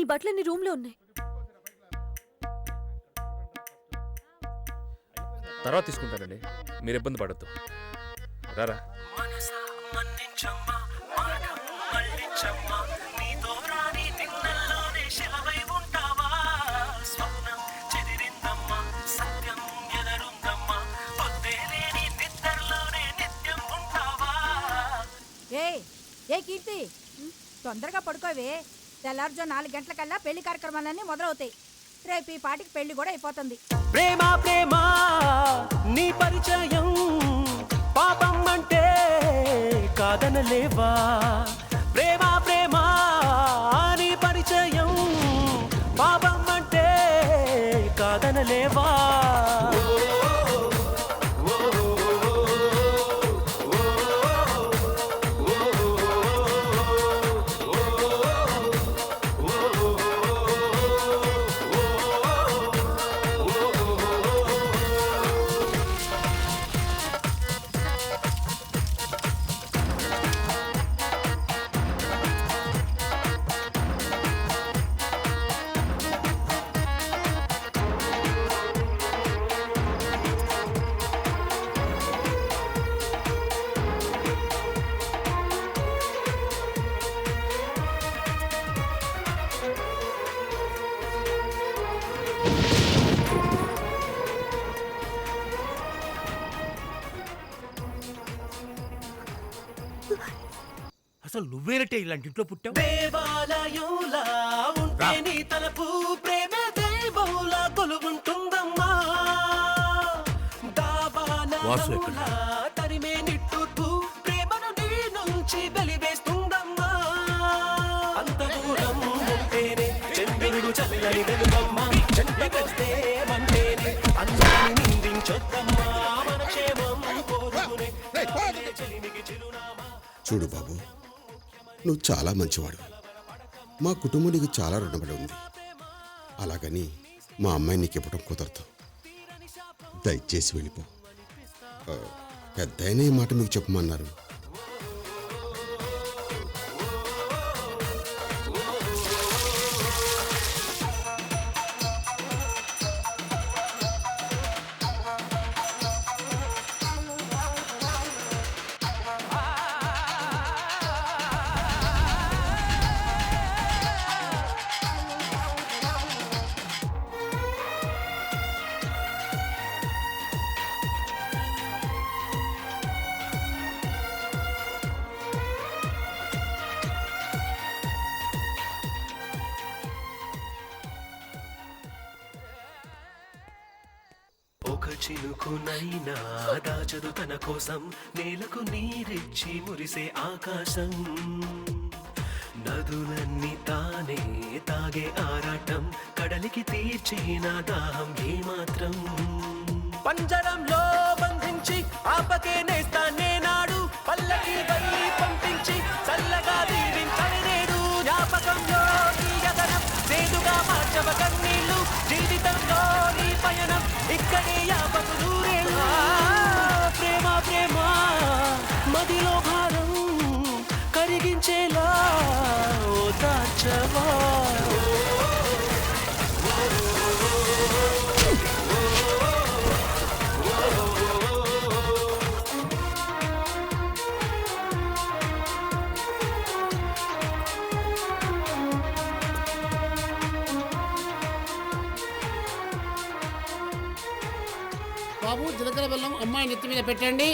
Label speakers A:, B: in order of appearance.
A: మీ బట్టలన్నీ రూమ్ లో ఉన్నాయి.
B: తర్వాత తీసుకుంటానండి, మీరు ఇబ్బంది పడద్దు. రారా.
C: ఏ కీర్తి, తొందరగా పడుకోవే. తెల్లారుజో 4 గంటలకల్లా పెళ్లి కార్యక్రమాలన్నీ మొదలవుతాయి. రేపు ఈ పాటికి పెళ్లి కూడా అయిపోతుంది.
D: ప్రేమ ప్రేమ నీ పరిచయం పాపం అంటే కాదనలేవా. ప్రేమ ప్రేమ నీ పరిచయం పాపం అంటే కాదనలేవా.
E: అసలు నువ్వేనట్టే ఇలాంటి ఇంట్లో పుట్టావు?
D: దేవాలయంలా ఉంటే నీ తలపు ప్రేమ దేవోలా కొలుగుంటుందమ్మా.
E: వాసు ఎక్కడ?
D: తరిమే నిట్టుతూ ప్రేమను నీ నుంచి వెలివేస్తుందమ్మా. అంత దూరం ఉంటేనే చంద్రుడు చల్లని వెలుగమ్మా. చెంతకొస్తే మంటేనే అందరిని నిందించొద్దమ్మా. మన క్షేమం కోరుకునే చెలిమికి చిరునామా.
F: చూడు బాబు, నువ్వు చాలా మంచివాడు. మా కుటుంబం నీకు చాలా రుణపడి ఉంది. అలాగని మా అమ్మాయి నీకు ఇవ్వడం కుదరదు. దయచేసి వెళ్ళిపో. పెద్దయినా ఈ మాట మీకు చెప్పమన్నారు.
D: ఒక చినుకునైనా దాచదు తన కోసం నేలకు నీరిచ్చి మురిసే ఆకాశం. నదులన్నీ తానే తాగే ఆరాటం కడలికి తీర్చిన దాహం ఏమాత్రం. పంజరంలో బంధించి ఆపకే నేస్తానే నాడు పల్లకి వై పంపించి చల్లగా దీవించని నేడు. జ్ఞాపకంలో నీ యదనం సేదుగా మార్చవ కన్నీళ్ళు. జీవితంలో నీ పయనం ఇక్కడే యాపకు నూరేళ్ళు. ప్రేమ ప్రేమ మదిలో భారం కరిగించేలా ఓదార్చవా.
G: బాబు, జీలకర్ర బెల్లం అమ్మాయి నెత్తి మీద పెట్టండి.